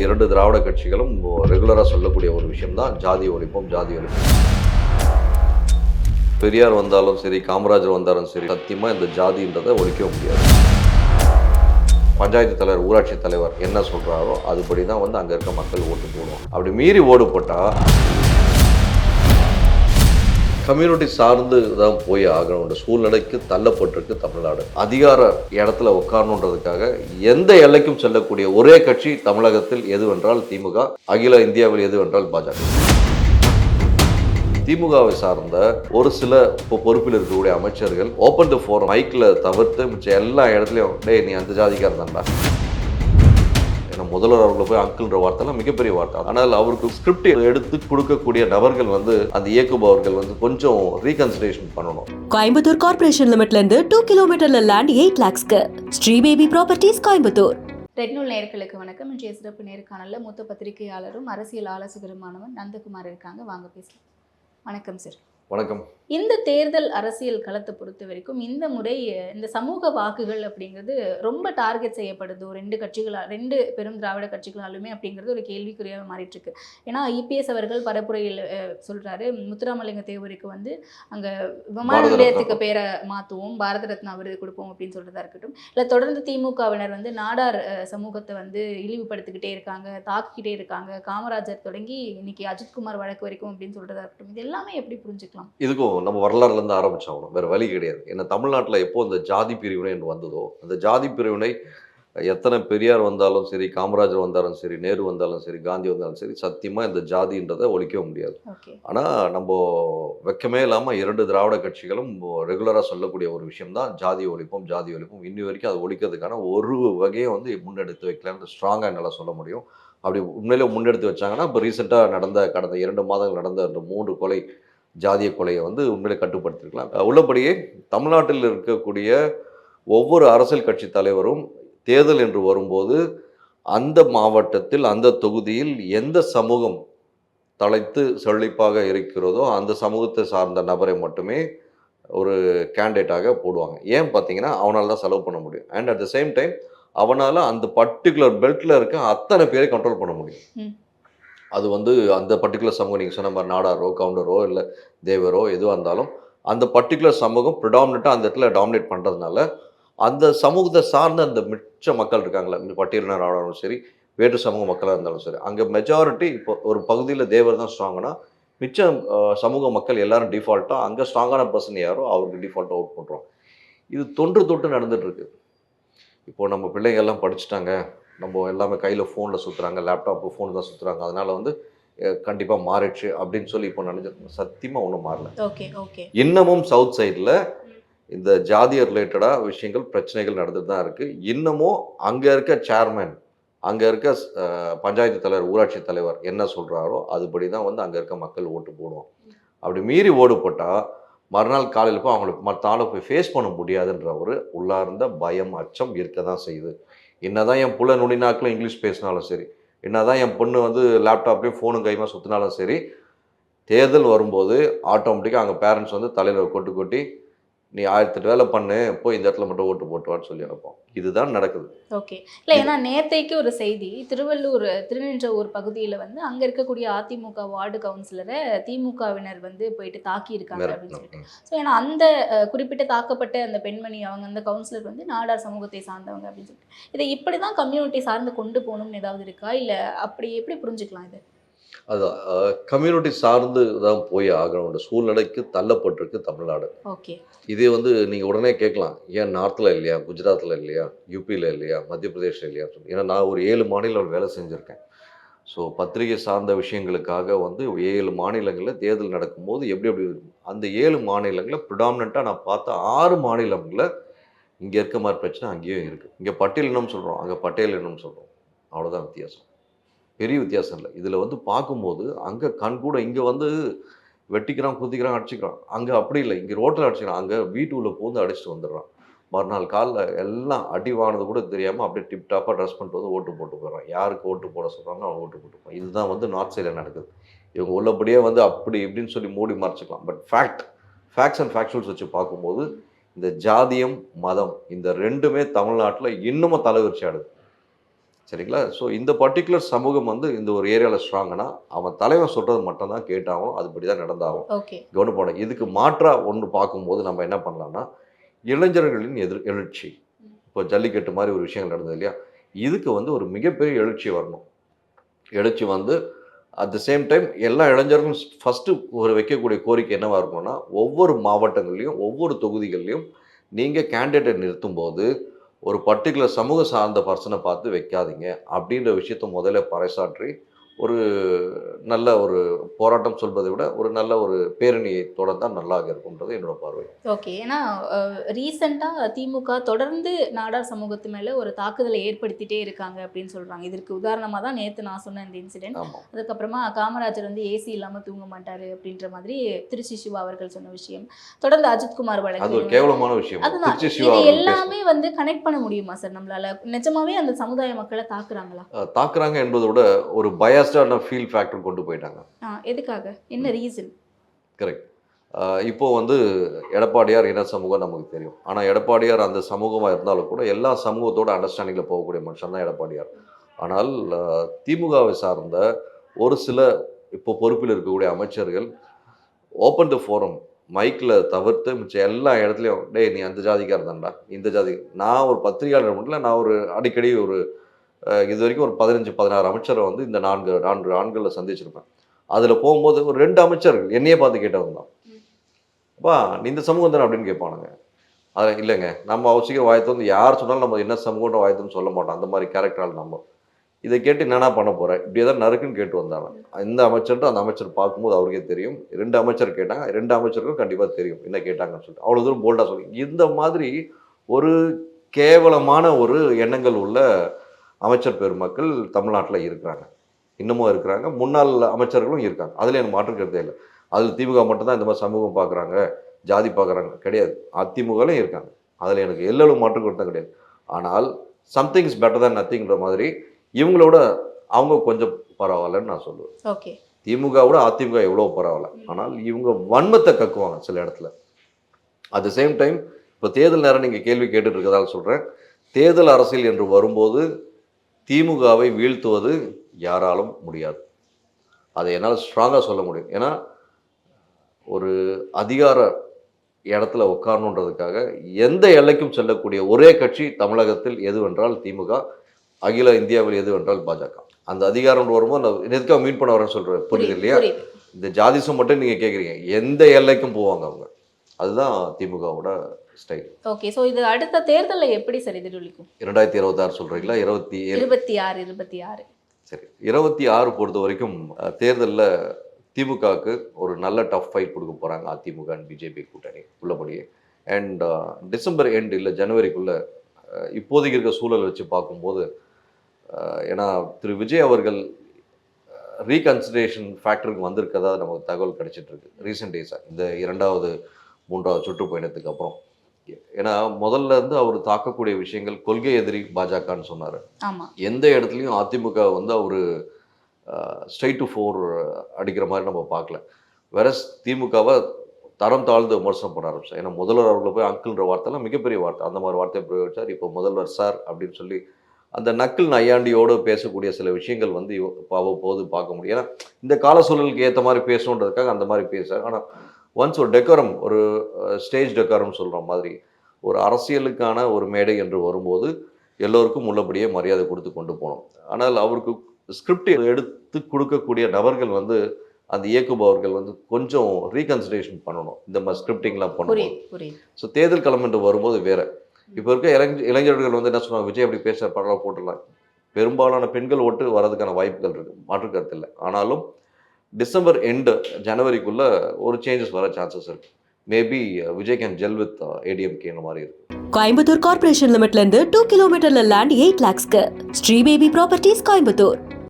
இரண்டு திராவிட கட்சிகளும் ரெகுலராக சொல்லக்கூடிய ஒரு விஷயம் தான் ஜாதி ஒழிப்போம், ஜாதி ஒழிப்போம். பெரியார் வந்தாலும் சரி, காமராஜர் வந்தாலும் சரி, சத்தியமாக இந்த ஜாதின்றதை ஒழிக்க முடியாது. பஞ்சாயத்து தலைவர், ஊராட்சி தலைவர் என்ன சொல்கிறாரோ அதுபடி தான் வந்து அங்கே இருக்க மக்கள் ஓட்டு போடுவோம். அப்படி மீறி ஓடு போட்டால் கம்யூனிட்டி சார்ந்து தான் போய் ஆகணுன்ற சூழ்நிலைக்கு தள்ளப்பட்டிருக்கு தமிழ்நாடு. அதிகார இடத்துல உட்காரணுன்றதுக்காக எந்த எல்லைக்கும் செல்லக்கூடிய ஒரே கட்சி தமிழகத்தில் எதுவென்றால் திமுக, அகில இந்தியாவில் எதுவென்றால் பாஜக. திமுகவை சார்ந்த ஒரு சில பொறுப்பில் இருக்கக்கூடிய அமைச்சர்கள் ஓப்பன் டு ஃபோரம் மைக்கில் தவிர்த்து மிச்ச எல்லா இடத்துலையும் டேய் நீ அந்த ஜாதிக்காரன் தான்டா. முதல்வர் அவர்களை போய் அங்கிள்ன்ற வார்த்தைலாம் மிகப்பெரிய வார்த்தை. ஆனால் அவருக்கு ஸ்கிரிப்ட் எடுத்து கொடுக்கக்கூடிய நபர்கள் வந்து அந்த இயக்குபவர்கள் வந்து கொஞ்சம் ரீகன்சிடரேஷன் பண்ணணும். கோயம்புத்தூர் கார்ப்பரேஷன் லிமிட்ல இருந்து 2 கிலோமீட்டர்ல லேண்ட் 8 lakhsக்கு ஸ்ரீ பேபி ப்ராப்பர்ட்டிஸ் கோயம்புத்தூர். ரெட்நூல் நேயர்களுக்கு வணக்கம். இன்றைய சிறப்பு நேர்காணலில் மூத்த பத்திரிகையாளரும் அரசியல் ஆலோசகருமானவன் நந்தகுமார் இருக்காங்க. வாங்க பேசலாம். வணக்கம் சார். வணக்கம். இந்த தேர்தல் அரசியல் களத்தை பொறுத்த வரைக்கும் இந்த முறை இந்த சமூக வாக்குகள் அப்படிங்கிறது ரொம்ப டார்கெட் செய்யப்படுது ரெண்டு பெரும் திராவிட கட்சிகளாலுமே அப்படிங்கிறது ஒரு கேள்விக்குறியாக மாறிட்டு இருக்கு. ஏன்னா இபிஎஸ் அவர்கள் பரப்புரையில் சொல்றாரு, முத்துராமலிங்க தேவருக்கு வந்து அங்கே விமான நிலையத்துக்கு பேரை மாற்றுவோம், பாரத ரத்னா விருது கொடுப்போம் அப்படின்னு சொல்றதா இருக்கட்டும், இல்லை தொடர்ந்து திமுகவினர் வந்து நாடார் சமூகத்தை வந்து இழிவுபடுத்திக்கிட்டே இருக்காங்க, தாக்கிக்கிட்டே இருக்காங்க, காமராஜர் தொடங்கி இன்னைக்கு அஜித்குமார் வழக்கு வரைக்கும் அப்படின்னு சொல்றதா இருக்கட்டும், இது எல்லாமே எப்படி புரிஞ்சுக்கலாம்? இதுக்கும் நம்ம வரலாறுலேருந்து ஆரம்பிச்சாகணும், வேறு வழி கிடையாது. ஏன்னா தமிழ்நாட்டில் எப்போ இந்த ஜாதி பிரிவினை என்று வந்ததோ, அந்த ஜாதி பிரிவினை எத்தனை பெரியார் வந்தாலும் சரி, காமராஜர் வந்தாலும் சரி, நேரு வந்தாலும் சரி, காந்தி வந்தாலும் சரி, சத்தியமாக இந்த ஜாதின்றதை ஒழிக்க முடியாது. ஆனால் நம்ம வெக்கமே இல்லாமல் இரண்டு திராவிட கட்சிகளும் ரெகுலராக சொல்லக்கூடிய ஒரு விஷயம் தான் ஜாதி ஒழிப்போம், ஜாதி ஒழிப்போம். இன்னி வரைக்கும் அது ஒழிக்கிறதுக்கான ஒரு வகையை வந்து முன்னெடுத்து வைக்கலான்னு ஸ்ட்ராங்காக என்னால் சொல்ல முடியும். அப்படி உண்மையிலே முன்னெடுத்து வச்சாங்கன்னா இப்போ ரீசெண்டாக கடந்த 2 மாதங்கள் நடந்த அந்த 3 கொலை, ஜாதிய கொலையை வந்து உண்மையிலே கட்டுப்படுத்திருக்கலாம். உள்ளபடியே தமிழ்நாட்டில் இருக்கக்கூடிய ஒவ்வொரு அரசியல் கட்சி தலைவரும் தேர்தல் என்று வரும்போது அந்த மாவட்டத்தில் அந்த தொகுதியில் எந்த சமூகம் தலைத்து செழிப்பாக இருக்கிறதோ அந்த சமூகத்தை சார்ந்த நபரை மட்டுமே ஒரு கேண்டிடேட்டாக போடுவாங்க. ஏன் பார்த்தீங்கன்னா அவனால் தான் செலவு பண்ண முடியும். And at the same time அவனால் அந்த பர்டிகுலர் பெல்ட்டில் இருக்க அத்தனை பேரை கண்ட்ரோல் பண்ண முடியும். அது வந்து அந்த பர்டிகுலர் சமூகம், நீங்கள் சொன்ன மாதிரி நாடாரோ, கவுண்டரோ, இல்லை தேவரோ எதுவாக இருந்தாலும் அந்த பர்டிகுலர் சமூகம் ப்ரிடாமினெண்ட்டாக அந்த இடத்துல டாமினேட் பண்ணுறதுனால அந்த சமூகத்தை சார்ந்த அந்த மிச்ச மக்கள் இருக்காங்களே, பட்டியலினராக இருந்தாலும் சரி, வேற்று சமூக மக்களாக இருந்தாலும் சரி, அங்கே மெஜாரிட்டி இப்போ ஒரு பகுதியில் தேவர் தான் ஸ்ட்ராங்குனா மிச்ச சமூக மக்கள் எல்லாரும் டிஃபால்ட்டாக அங்கே ஸ்ட்ராங்கான பர்சன் யாரோ அவருக்கு டிஃபால்ட்டாக அவுட் பண்ணுறோம். இது தொன்று நடந்துகிட்ருக்கு. இப்போது நம்ம பிள்ளைங்கள்லாம் படிச்சுட்டாங்க, நம்ம எல்லாமே கையில் ஃபோனில் சுற்றுறாங்க, லேப்டாப்பு ஃபோன் தான் சுற்றுறாங்க, அதனால் வந்து கண்டிப்பாக மாறிடுச்சு அப்படின்னு சொல்லி இப்போ நினைச்சிருக்கோம். சத்தியமாக ஒன்றும் மாறல. இன்னமும் சவுத் சைடில் இந்த ஜாதிய ரிலேட்டடாக விஷயங்கள், பிரச்சனைகள் நடந்துட்டு தான் இருக்குது. இன்னமும் அங்கே இருக்க சேர்மேன், அங்கே இருக்க பஞ்சாயத்து தலைவர், ஊராட்சி தலைவர் என்ன சொல்கிறாரோ அதுபடி தான் வந்து அங்கே இருக்க மக்கள் ஓட்டு போடுவோம். அப்படி மீறி ஓடு போட்டால் மறுநாள் காலையில் போய் அவங்களுக்கு மற்ற ஆளை போய் ஃபேஸ் பண்ண முடியாதுன்ற ஒரு உள்ளார்ந்த பயம், அச்சம் இருக்க தான் செய்யுது. என்னதான் என் புள்ள நுனிநாக்கில் இங்கிலீஷ் பேசினாலும் சரி, என்னதான் என் பொண்ணு வந்து லேப்டாப்லேயும் ஃபோனும் கைமா சுற்றினாலும் சரி, தேர்தல் வரும்போது ஆட்டோமேட்டிக்காக அங்கே பேரண்ட்ஸ் வந்து தலையில் கொட்டி நீ 1008 வேலை பண்ணு, போய் இந்த இடத்துல மட்டும் ஓட்டு போட்டுவான்னு சொல்லி அனுப்போம். இதுதான் நடக்குது. ஓகே. இல்லை, ஏன்னா நேற்றைக்கு ஒரு செய்தி, திருநின்றவூர் பகுதியில் வந்து அங்கே இருக்கக்கூடிய அதிமுக வார்டு கவுன்சிலரை திமுகவினர் வந்து போயிட்டு தாக்கி இருக்காங்க அப்படின்னு சொல்லிட்டு. ஸோ ஏன்னா அந்த குறிப்பிட்ட தாக்கப்பட்ட அந்த பெண்மணி, அவங்க அந்த கவுன்சிலர் வந்து நாடார் சமூகத்தை சார்ந்தவங்க அப்படின்னு சொல்லிட்டு, இதை இப்படி தான் கம்யூனிட்டி சார்ந்து கொண்டு போகணும்னு ஏதாவது இருக்கா, இல்லை அப்படி எப்படி புரிஞ்சுக்கலாம் இது? அதுதான் கம்யூனிட்டி சார்ந்து தான் போய் ஆகணுன்ற சூழ்நிலைக்கு தள்ளப்பட்டிருக்கு தமிழ்நாடு. ஓகே. இதே வந்து நீங்கள் உடனே கேட்கலாம், ஏன் நார்த்தில் இல்லையா, குஜராத்தில் இல்லையா, யூபியில் இல்லையா, மத்திய பிரதேசில் இல்லையா சொல்லி. ஏன்னா நான் ஒரு 7 மாநிலம் வேலை செஞ்சுருக்கேன். ஸோ பத்திரிகை சார்ந்த விஷயங்களுக்காக வந்து 7 மாநிலங்களில் தேர்தல் நடக்கும்போது எப்படி அந்த 7 மாநிலங்களில் ப்ரிடாமினெண்ட்டாக நான் பார்த்த 6 மாநிலங்களில் இங்கே இருக்க மாதிரி பிரச்சனை அங்கேயும் இருக்குது. இங்கே பட்டியலினம் சொல்கிறோம், அங்கே பட்டியலினம் சொல்கிறோம், அவ்வளோதான் வித்தியாசம். பெரிய வித்தியாசம் இல்லை. இதில் வந்து பார்க்கும்போது அங்கே கண் கூட இங்கே வந்து வெட்டிக்கிறான், குத்திக்கிறான், அடிச்சுக்கிறான். அங்கே அப்படி இல்லை, இங்கே ரோட்டில் அடிச்சுக்கிறான், அங்கே வீட்டுக்குள்ளே பூந்து அடிச்சுட்டு வந்துடுறான். மறுநாள் காலில் எல்லாம் அடி வாங்கினது கூட தெரியாமல் அப்படியே டிப்டாப்பாக ட்ரெஸ் பண்ணிட்டு வந்து ஓட்டு போட்டு போயிடுறான். யாருக்கு ஓட்டு போட சொல்கிறாங்க அவன் ஓட்டு போட்டுப்பான். இதுதான் வந்து நார்த் சைடில் நடக்குது. இவங்க உள்ளபடியே வந்து அப்படி இப்படின்னு சொல்லி மூடி மறைச்சிக்கலாம். பட் ஃபேக்ட்ஸ் அண்ட் ஃபேக்சுவல்ஸ் வச்சு பார்க்கும்போது இந்த ஜாதியம், மதம் இந்த ரெண்டுமே தமிழ்நாட்டில் இன்னமும் தலைவிரிச்சி ஆடுது. சரிங்களா? ஸோ இந்த பர்ட்டிகுலர் சமூகம் வந்து இந்த ஒரு ஏரியாவில் ஸ்ட்ராங்குனா அவன் தலைவன் சொல்கிறது மட்டும்தான் கேட்டாகும், அதுபடி தான் நடந்தாகும். ஓகே. கவனிப்பான இதுக்கு மாற்றா ஒன்று பார்க்கும்போது நம்ம என்ன பண்ணலாம்னா, இளைஞர்களின் எழுச்சி. இப்போ ஜல்லிக்கட்டு மாதிரி ஒரு விஷயங்கள் நடந்தது இல்லையா? இதுக்கு வந்து ஒரு மிகப்பெரிய எழுச்சி வரணும். எழுச்சி வந்து அட் த சேம் டைம் எல்லா இளைஞர்களும் ஃபஸ்ட்டு ஒரு வைக்கக்கூடிய கோரிக்கை என்னவா இருக்கணும்னா, ஒவ்வொரு மாவட்டங்கள்லையும், ஒவ்வொரு தொகுதிகள்லையும் நீங்கள் கேண்டிடேட்டை நிறுத்தும்போது, ஒரு பர்ட்டிகுலர் சமூக சார்ந்த பர்சனை பார்த்து வைக்காதீங்க. அப்படின்ற விஷயத்த முதல்ல பறைசாற்றி, ஒரு நல்ல ஒரு போராட்டம் சொல்வதை விட, ஒரு நல்ல ஒரு பேரணியை தொடர்ந்தால் நல்லாக இருக்கும்ன்றது என்னோட பார்வை. ஓகே. ஏன்னா ரீசெண்டாக திமுக தொடர்ந்து நாடார் சமூகத்து மேலே ஒரு தாக்குதலை ஏற்படுத்திட்டே இருக்காங்க அப்படின்னு சொல்கிறாங்க. இதற்கு உதாரணமாக தான் நேற்று நான் சொன்ன இந்த இன்சிடென்ட். ஆமாம். அதுக்கப்புறமா காமராஜர் வந்து ஏசி இல்லாமல் தூங்க மாட்டார் அப்படின்ற மாதிரி திருச்சி சிவா அவர்கள் சொன்ன விஷயம். தொடர்ந்து அஜித்குமார் அது வழக்கு. ஒரு கேவலமான விஷயம். அதுதான். திருச்சி சிவா இது அவர்கள் எல்லாமே வந்து கனெக்ட் பண்ண முடியுமா சார் நம்மளால? நிஜமாவே அந்த சமுதாய மக்களை தாக்குறாங்களா? தாக்குறாங்க என்பதை விட ஒரு பயாஸ்டான ஃபீல் ஃபேக்டர் கொண்டு போயிட்டாங்க. எதுக்காக? என்ன ரீசன்? கரெக்ட். இப்போ வந்து எடப்பாடியார் இன சமூகம் நமக்கு தெரியும். ஆனால் எடப்பாடியார் அந்த சமூகமாக இருந்தாலும் கூட எல்லா சமூகத்தோட அண்டர்ஸ்டாண்டிங்கில் போகக்கூடிய மனுஷன் தான் எடப்பாடியார். ஆனால் திமுகவை சார்ந்த ஒரு சில இப்போ பொறுப்பில் இருக்கக்கூடிய அமைச்சர்கள் ஓப்பன் த ஃபோரம் மைக்கில் தவிர்த்து மிச்சம் எல்லா இடத்துலையும், டேய் நீ அந்த ஜாதிக்காக இருந்தாண்டா, இந்த ஜாதி. நான் ஒரு பத்திரிகையாளர் மட்டும் நான் ஒரு அடிக்கடி ஒரு இது வரைக்கும் ஒரு 15-16 அமைச்சரை வந்து இந்த 4 ஆண்களில் சந்திச்சிருப்பேன். அதில் போகும்போது ஒரு 2 அமைச்சர்கள் என்னையே பார்த்து கேட்டவங்க தான். அப்பா நீ இந்த சமூகம் தானே அப்படின்னு கேட்பானுங்க. அது இல்லைங்க, நம்ம அவசியம் வாயத்து வந்து யார் சொன்னாலும் நம்ம என்ன சமூகம்னு வாயத்துன்னு சொல்ல மாட்டோம். அந்த மாதிரி கேரக்டரால் நம்ம இதை கேட்டு என்னென்ன பண்ண போகிறேன், இப்படி ஏதாவது நறுக்குன்னு கேட்டு வந்தாங்க. இந்த அமைச்சர்ட்டு அந்த அமைச்சர் பார்க்கும்போது அவருக்கே தெரியும். 2 அமைச்சர் கேட்டாங்க, 2 அமைச்சருக்கும் கண்டிப்பாக தெரியும் என்ன கேட்டாங்கன்னு சொல்லிட்டு. அவ்வளோ தூரம் போல்டாக சொல்லி இந்த மாதிரி ஒரு கேவலமான ஒரு எண்ணங்கள் உள்ள அமைச்சர் பெருமக்கள் தமிழ்நாட்டில் இருக்கிறாங்க, இன்னமும் இருக்கிறாங்க. முன்னாள் அமைச்சர்களும் இருக்காங்க. அதில் எனக்கு மாற்று கருத்தே இல்லை. அதில் திமுக மட்டும்தான் இந்த மாதிரி சமூகம் பார்க்குறாங்க, ஜாதி பார்க்குறாங்க கிடையாது. அதிமுகலையும் இருக்காங்க. அதில் எனக்கு எல்லோரும் மாற்று கருத்தும் கிடையாது. ஆனால் சம்திங் இஸ் பெட்டர் தேன் நத்திங்கிற மாதிரி இவங்களோட அவங்க கொஞ்சம் பரவாயில்லன்னு நான் சொல்லுவேன். ஓகே. திமுகவோட அதிமுக எவ்வளோ பரவாயில்ல. ஆனால் இவங்க வன்மத்தை கக்குவாங்க சில இடத்துல. அட் த சேம் டைம் இப்போ தேர்தல் நேரம் நீங்கள் கேள்வி கேட்டுட்டு இருக்கதால் சொல்கிறேன், தேர்தல் அரசியல் என்று வரும்போது திமுகவை வீழ்த்துவது யாராலும் முடியாது. அதை என்னால் ஸ்ட்ராங்காக சொல்ல முடியும். ஏன்னா ஒரு அதிகார இடத்துல உட்காரணுன்றதுக்காக எந்த எல்லைக்கும் செல்லக்கூடிய ஒரே கட்சி தமிழகத்தில் எதுவென்றால் திமுக, அகில இந்தியாவில் எதுவென்றால் பாஜக. அந்த அதிகாரம் வரும்போது நான் எதுக்காக மீட் பண்ண வரேன்னு சொல்கிறேன், புரியுது இல்லையா? இந்த ஜாதிசம் மட்டும் நீங்கள் கேட்குறீங்க, எந்த எல்லைக்கும் போவாங்க அவங்க. அதுதான் திமுகவோட ஸ்டைல். ஓகே. ஸோ இது அடுத்த தேர்தலில் எப்படி சார் எதிரொலிக்கும்? 2026 சொல்கிறீங்களா? 26. சரி, 26 பொறுத்த வரைக்கும் தேர்தலில் திமுகவுக்கு ஒரு நல்ல டஃப் ஃபைட் கொடுக்க போகிறாங்க அதிமுக அண்ட் பிஜேபி கூட்டணி உள்ளபடியே. அண்ட் டிசம்பர் எண்ட் இல்லை ஜனவரிக்குள்ளே இப்போதைக்கு இருக்க சூழல் வச்சு பார்க்கும்போது, ஏன்னா திரு விஜய் அவர்கள் ரீகன்சிடரேஷன் ஃபேக்டருக்கு வந்திருக்கதா நமக்கு தகவல் கிடைச்சிட்ருக்கு ரீசெண்ட் டேஸாக, இந்த 2வது 3வது சுற்றுப்பயணத்துக்கு அப்புறம். ஏன்னா முதல்ல இருந்து அவர் தாக்கக்கூடிய விஷயங்கள் கொள்கை எதிரி பாஜகன்னு சொன்னார். எந்த இடத்துலையும் அதிமுக வந்து அவர் ஸ்ட்ரைட் டு 4 அடிக்கிற மாதிரி நம்ம பார்க்கல. வேற திமுகவை தரம் தாழ்ந்து விமர்சனம் பண்ண ஆரம்பிச்சார். ஏன்னா முதல்வர் அவர்களை போய் அங்கிள்ன்ற வார்த்தைலாம் மிகப்பெரிய வார்த்தை, அந்த மாதிரி வார்த்தையை பிரயோகிச்சார். இப்போ முதல்வர் சார் அப்படின்னு சொல்லி அந்த நக்கிள் நையாண்டியோடு பேசக்கூடிய சில விஷயங்கள் வந்து அவ்வப்போது பார்க்க முடியும். ஏன்னா இந்த கால சூழலுக்கு ஏற்ற மாதிரி பேசணுன்றதுக்காக அந்த மாதிரி பேசுகிறார். ஆனால் ஒன்ஸ் ஒரு டெக்கரம், ஒரு ஸ்டேஜ் டெக்கரம் சொல்கிற மாதிரி ஒரு அரசியலுக்கான ஒரு மேடை என்று வரும்போது எல்லோருக்கும் உள்ளபடியே மரியாதை கொடுத்து கொண்டு போகணும். ஆனால் அவருக்கு ஸ்கிரிப்ட் எடுத்து கொடுக்கக்கூடிய நபர்கள் வந்து அந்த இயக்குபவர்கள் வந்து கொஞ்சம் ரீகன்சிடரேஷன் பண்ணணும், இந்த மாதிரி ஸ்கிரிப்டிங்லாம் பண்ணணும். ஸோ தேர்தல் களம் என்று வரும்போது வேறு. இப்போ இருக்க இளைஞர்கள் வந்து என்ன சொல்லுவாங்க, விஜய் அப்படி பேச பரவாயில்ல போட்டுடலாம். பெரும்பாலான பெண்கள் ஓட்டு வரதுக்கான வாய்ப்புகள் இருக்குது, மாற்று கருத்து இல்லை. ஆனாலும் டிசம்பர் எண்டு ஜனவரிக்குள்ளே ஒரு சேஞ்சஸ் வர சான்சஸ் இருக்குது. Maybe Vijay can gel with ஏடிஎம்கேன்ற மாதிரி இருக்குது. கோயம்புத்தூர் கார்ப்பரேஷன் லிமிட்ல இருந்து 2 கிலோமீட்டர்ல லேண்ட் 8 lakhsக்கு ஸ்ரீ பேபி ப்ராப்பர்ட்டிஸ் கோயம்புத்தூர்.